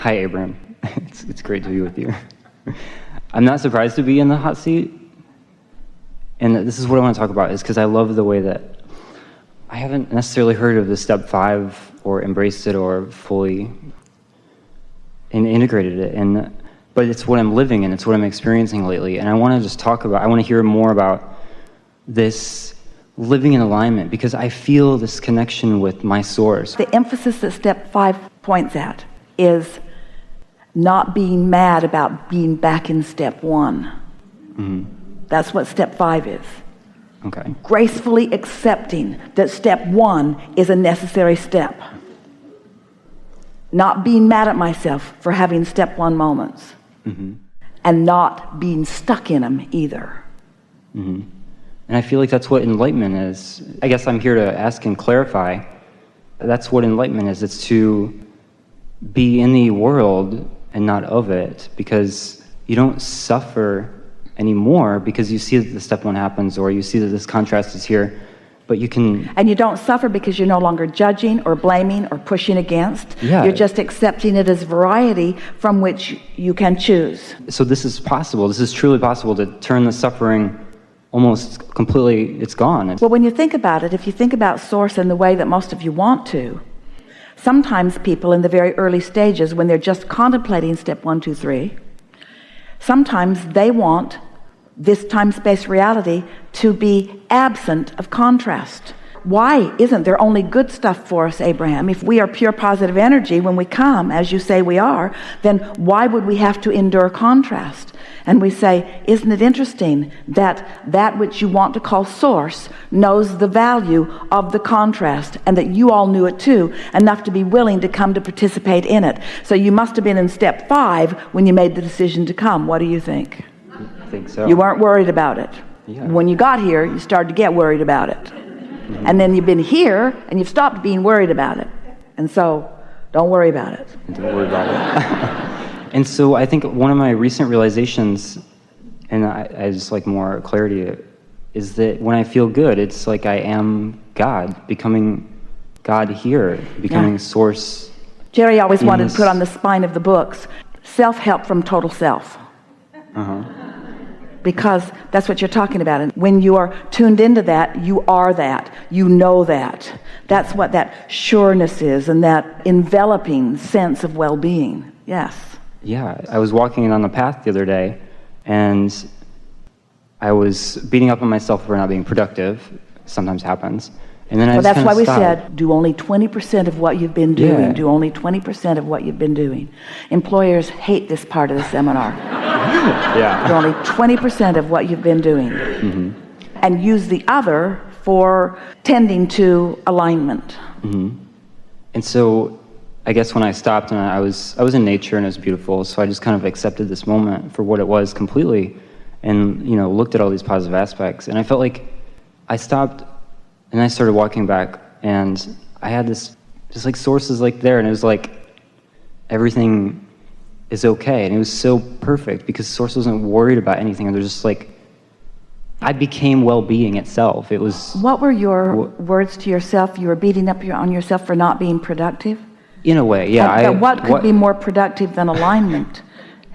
Hi, Abraham. It's great to be with you. I'm not surprised to be in the hot seat. And this is what I want to talk about, is because I love the way that I haven't necessarily heard of the step 5 or embraced it or fully integrated it. But it's what I'm living in. It's what I'm experiencing lately. And I want to just I want to hear more about this living in alignment, because I feel this connection with my source. The emphasis that step 5 points at is not being mad about being back in step 1. Mm-hmm. That's what step 5 is. Okay. Gracefully accepting that step 1 is a necessary step. Not being mad at myself for having step 1 moments. Mm-hmm. And not being stuck in them either. Mm-hmm. And I feel like that's what enlightenment is. I guess I'm here to ask and clarify. That's what enlightenment is. It's to be in the world and not of it, because you don't suffer anymore because you see that the step 1 happens, or you see that this contrast is here, but you can... And you don't suffer because you're no longer judging or blaming or pushing against. Yeah. You're just accepting it as variety from which you can choose. So this is possible. This is truly possible, to turn the suffering almost completely, it's gone. Well, when you think about it, if you think about source in the way that most of you want to, sometimes people in the very early stages, when they're just contemplating step 1, 2, 3, sometimes they want this time-space reality to be absent of contrast. Why isn't there only good stuff for us, Abraham? If we are pure positive energy when we come, as you say we are, then why would we have to endure contrast? And we say, isn't it interesting that which you want to call source knows the value of the contrast, and that you all knew it too, enough to be willing to come to participate in it. So you must have been in step 5 when you made the decision to come. What do you think? I think so. You weren't worried about it. Yeah. When you got here, you started to get worried about it. Mm-hmm. And then you've been here and you've stopped being worried about it. And so don't worry about it. Don't worry about it. And so I think one of my recent realizations, and I just like more clarity, is that when I feel good, it's like I am God, becoming God here, becoming source. Jerry always wanted to put on the spine of the books, self-help from total self. Uh-huh. Because that's what you're talking about. And when you are tuned into that, you are that. You know that. That's what that sureness is, and that enveloping sense of well-being. Yes. Yeah, I was walking on the path the other day, and I was beating up on myself for not being productive. Sometimes happens. And then I that's why we stopped. said, do only 20% of what you've been doing. Yeah. Do only 20% of what you've been doing. Employers hate this part of the seminar. Yeah. Do only 20% of what you've been doing. Mm-hmm. And use the other for tending to alignment. Mm-hmm. And so I guess when I stopped, and I was in nature, and it was beautiful, so I just kind of accepted this moment for what it was completely, and looked at all these positive aspects. And I felt like I stopped, and I started walking back, and I had this just like sources like there, and it was like everything is okay, and it was so perfect because source wasn't worried about anything, and they're just like, I became well-being itself. It was. What were your words to yourself? You were beating up on yourself for not being productive? In a way, yeah. What could be more productive than alignment?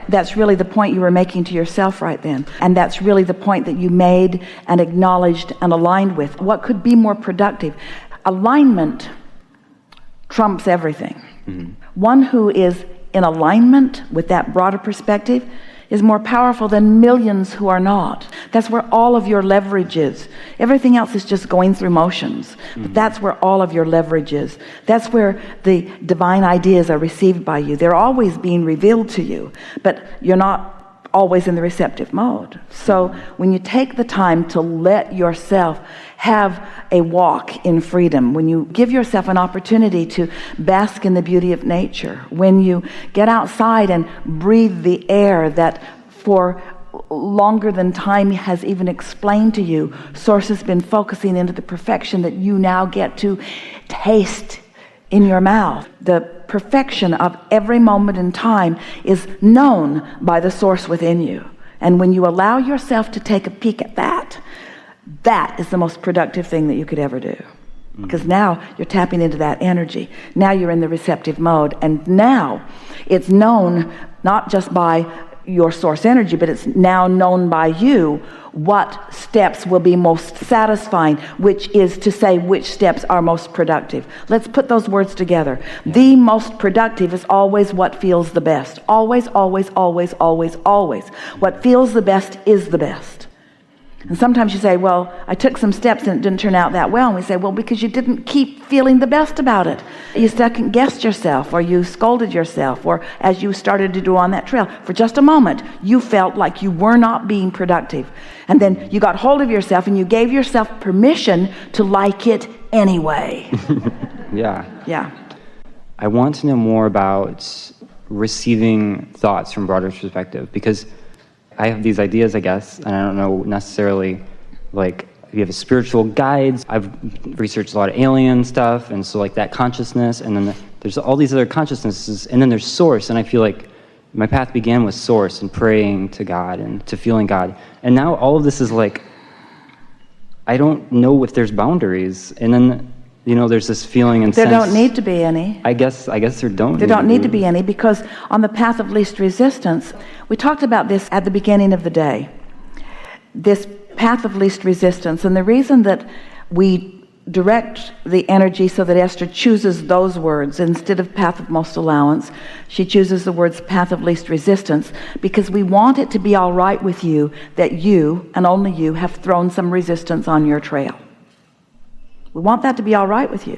That's really the point you were making to yourself right then. And that's really the point that you made and acknowledged and aligned with. What could be more productive? Alignment trumps everything. Mm-hmm. One who is in alignment with that broader perspective is more powerful than millions who are not. That's where all of your leverage is. Everything else is just going through motions. But that's where all of your leverage is. That's where the divine ideas are received by you. They're always being revealed to you, but you're not always in the receptive mode. So when you take the time to let yourself have a walk in freedom, when you give yourself an opportunity to bask in the beauty of nature, when you get outside and breathe the air that for longer than time has even explained to you, Source has been focusing into the perfection that you now get to taste in your mouth. The perfection of every moment in time is known by the Source within you. And when you allow yourself to take a peek at that, that is the most productive thing that you could ever do. because now you're tapping into that energy. Now you're in the receptive mode, and now it's known not just by your source energy, but it's now known by you what steps will be most satisfying, which is to say which steps are most productive. Let's put those words together. The most productive is always what feels the best. Always, always, always, always, always. What feels the best is the best. And sometimes you say, well, I took some steps and it didn't turn out that well. And we say, well, because you didn't keep feeling the best about it. You second-guessed yourself, or you scolded yourself, or as you started to do on that trail, for just a moment, you felt like you were not being productive. And then you got hold of yourself and you gave yourself permission to like it anyway. Yeah. I want to know more about receiving thoughts from broader perspective, because I have these ideas, I guess, and I don't know necessarily, like, you have spiritual guides. I've researched a lot of alien stuff, and so, like, that consciousness, and then there's all these other consciousnesses, and then there's source, and I feel like my path began with source and praying to God and to feeling God. And now all of this is like, I don't know if there's boundaries, and then, there's this feeling and sense. There don't need to be any. I guess there don't. There don't need to be any, because on the path of least resistance, we talked about this at the beginning of the day. This path of least resistance, and the reason that we direct the energy so that Esther chooses those words instead of path of most allowance, she chooses the words path of least resistance, because we want it to be all right with you that you, and only you, have thrown some resistance on your trail. We want that to be all right with you.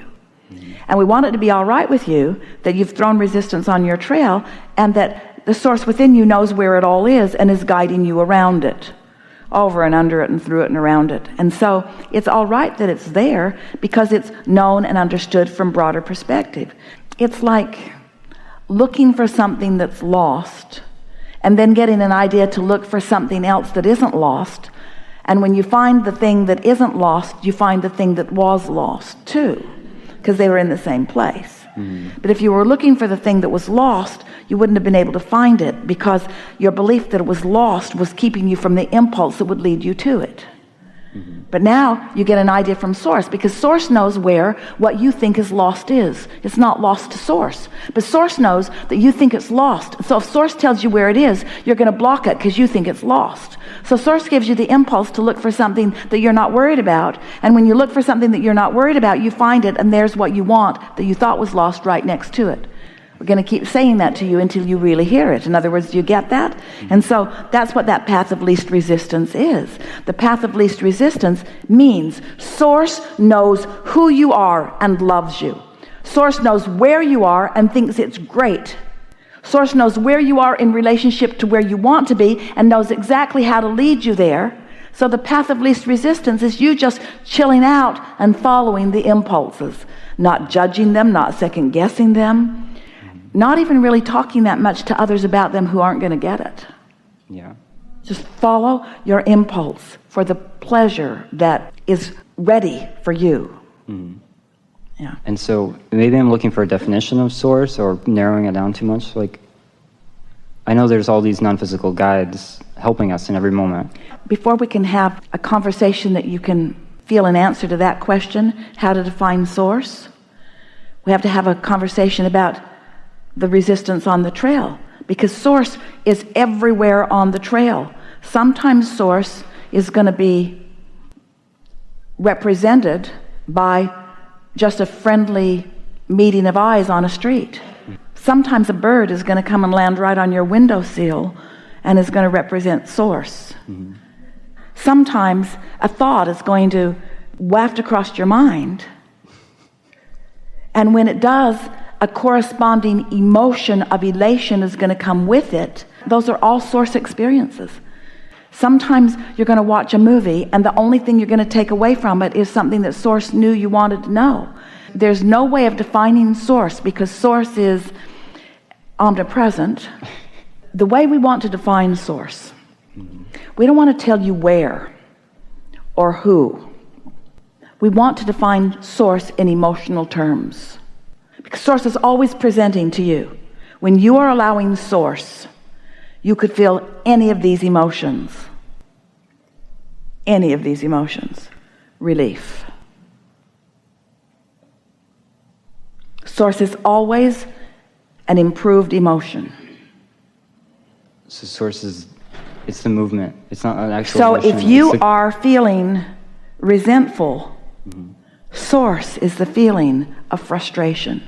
And we want it to be all right with you that you've thrown resistance on your trail, and that the source within you knows where it all is and is guiding you around it, over and under it and through it and around it. And so it's all right that it's there, because it's known and understood from broader perspective. It's like looking for something that's lost and then getting an idea to look for something else that isn't lost. And when you find the thing that isn't lost, you find the thing that was lost too, because they were in the same place. But if you were looking for the thing that was lost, you wouldn't have been able to find it, because your belief that it was lost was keeping you from the impulse that would lead you to it. But now you get an idea from source, because source knows where what you think is lost is. It's not lost to source, but source knows that you think it's lost. So if source tells you where it is, you're going to block it because you think it's lost. So source gives you the impulse to look for something that you're not worried about. And when you look for something that you're not worried about, you find it, and there's what you want that you thought was lost right next to it. We're going to keep saying that to you until you really hear it. In other words, do you get that? And so that's what that path of least resistance is. The path of least resistance means source knows who you are and loves you. Source knows where you are and thinks it's great. Source knows where you are in relationship to where you want to be and knows exactly how to lead you there. So the path of least resistance is you just chilling out and following the impulses, not judging them, not second guessing them, not even really talking that much to others about them who aren't going to get it. Yeah. Just follow your impulse for the pleasure that is ready for you. Yeah. And so maybe I'm looking for a definition of source, or narrowing it down too much. Like, I know there's all these non-physical guides helping us in every moment. Before we can have a conversation that you can feel an answer to that question, how to define source, we have to have a conversation about the resistance on the trail, because source is everywhere on the trail. Sometimes source is going to be represented by just a friendly meeting of eyes on a street. Sometimes a bird is going to come and land right on your windowsill and is going to represent source. Sometimes a thought is going to waft across your mind, and when it does, a corresponding emotion of elation is going to come with it. Those are all source experiences. Sometimes you're going to watch a movie and the only thing you're going to take away from it is something that source knew you wanted to know. There's no way of defining source, because source is omnipresent. The way we want to define source, we don't want to tell you where or who. We want to define source in emotional terms. Because source is always presenting to you. When you are allowing source, you could feel any of these emotions. Any of these emotions. Relief. Source is always an improved emotion. So source is, it's the movement. It's not an actual So emotion. if you are feeling resentful, source is the feeling of frustration.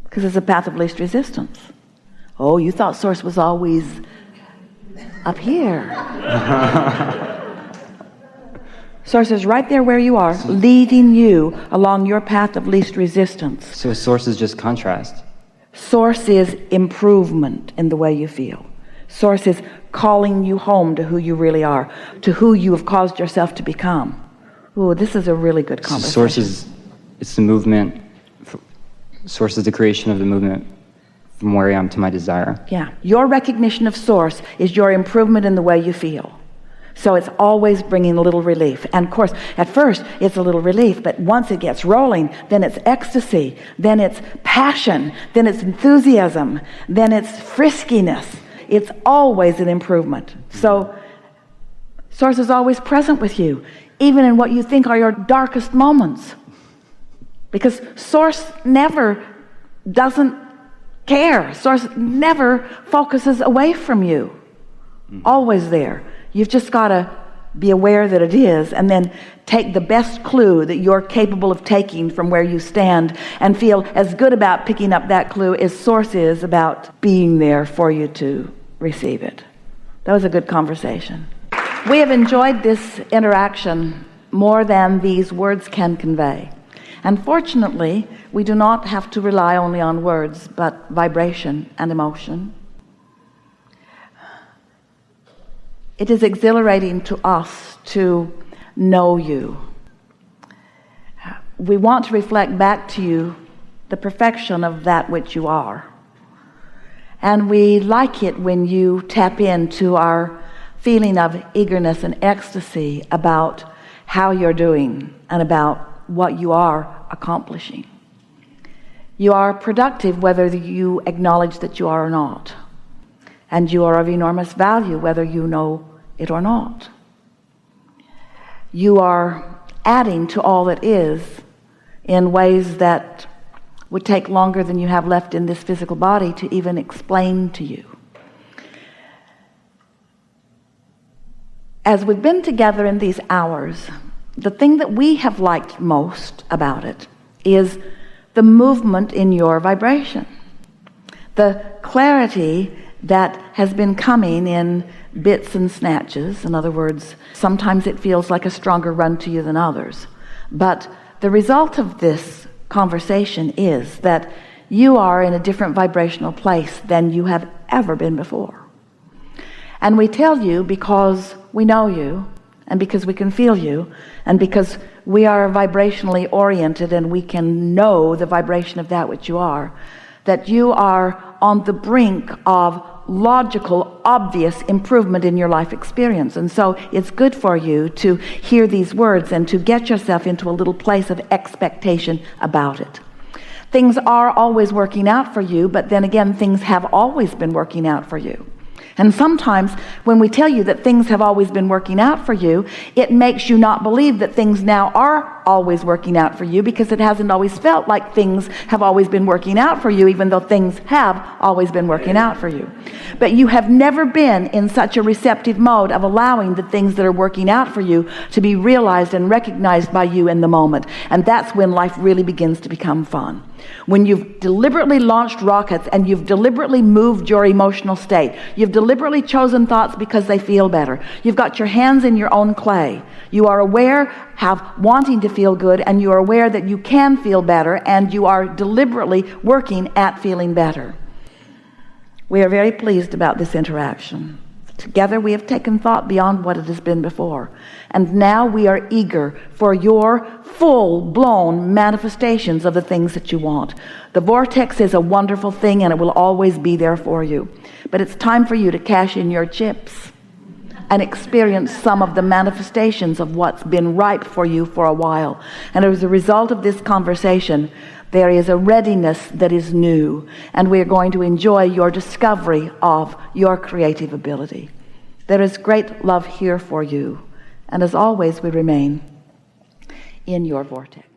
Because it's a path of least resistance. Oh, you thought source was always up here. Source is right there where you are, leading you along your path of least resistance. So source is just contrast. Source is improvement in the way you feel. Source is calling you home to who you really are, to who you have caused yourself to become. Ooh, this is a really good conversation. So source is, it's the movement. Source is the creation of the movement from where I am to my desire. Yeah, your recognition of source is your improvement in the way you feel. So it's always bringing a little relief. And of course, at first, it's a little relief, but once it gets rolling, then it's ecstasy, then it's passion, then it's enthusiasm, then it's friskiness. It's always an improvement. So source is always present with you, even in what you think are your darkest moments. Because source never doesn't care. Source never focuses away from you. Always there. You've just got to be aware that it is, and then take the best clue that you're capable of taking from where you stand, and feel as good about picking up that clue as source is about being there for you to receive it. That was a good conversation. We have enjoyed this interaction more than these words can convey. And fortunately, we do not have to rely only on words, but vibration and emotion. It is exhilarating to us to know you. We want to reflect back to you the perfection of that which you are. And we like it when you tap into our feeling of eagerness and ecstasy about how you're doing and about what you are accomplishing. You are productive whether you acknowledge that you are or not. And you are of enormous value whether you know it or not. You are adding to all that is in ways that would take longer than you have left in this physical body to even explain to you. As we've been together in these hours, the thing that we have liked most about it is the movement in your vibration, the clarity that has been coming in bits and snatches. In other words, sometimes it feels like a stronger run to you than others. But the result of this conversation is that you are in a different vibrational place than you have ever been before. And we tell you because we know you, and because we can feel you, and because we are vibrationally oriented and we can know the vibration of that which you are, that you are on the brink of logical, obvious improvement in your life experience. And so it's good for you to hear these words and to get yourself into a little place of expectation about it. Things are always working out for you, but then again, things have always been working out for you. And sometimes when we tell you that things have always been working out for you, it makes you not believe that things now are always working out for you, because it hasn't always felt like things have always been working out for you, even though things have always been working out for you. But you have never been in such a receptive mode of allowing the things that are working out for you to be realized and recognized by you in the moment. And that's when life really begins to become fun. When you've deliberately launched rockets and you've deliberately moved your emotional state, you've deliberately chosen thoughts because they feel better. You've got your hands in your own clay. You are aware of wanting to feel good, and you are aware that you can feel better, and you are deliberately working at feeling better. We are very pleased about this interaction. Together we have taken thought beyond what it has been before. And now we are eager for your full-blown manifestations of the things that you want. The vortex is a wonderful thing, and it will always be there for you. But it's time for you to cash in your chips and experience some of the manifestations of what's been ripe for you for a while. And as a result of this conversation, there is a readiness that is new, and we are going to enjoy your discovery of your creative ability. There is great love here for you, and as always, we remain in your vortex.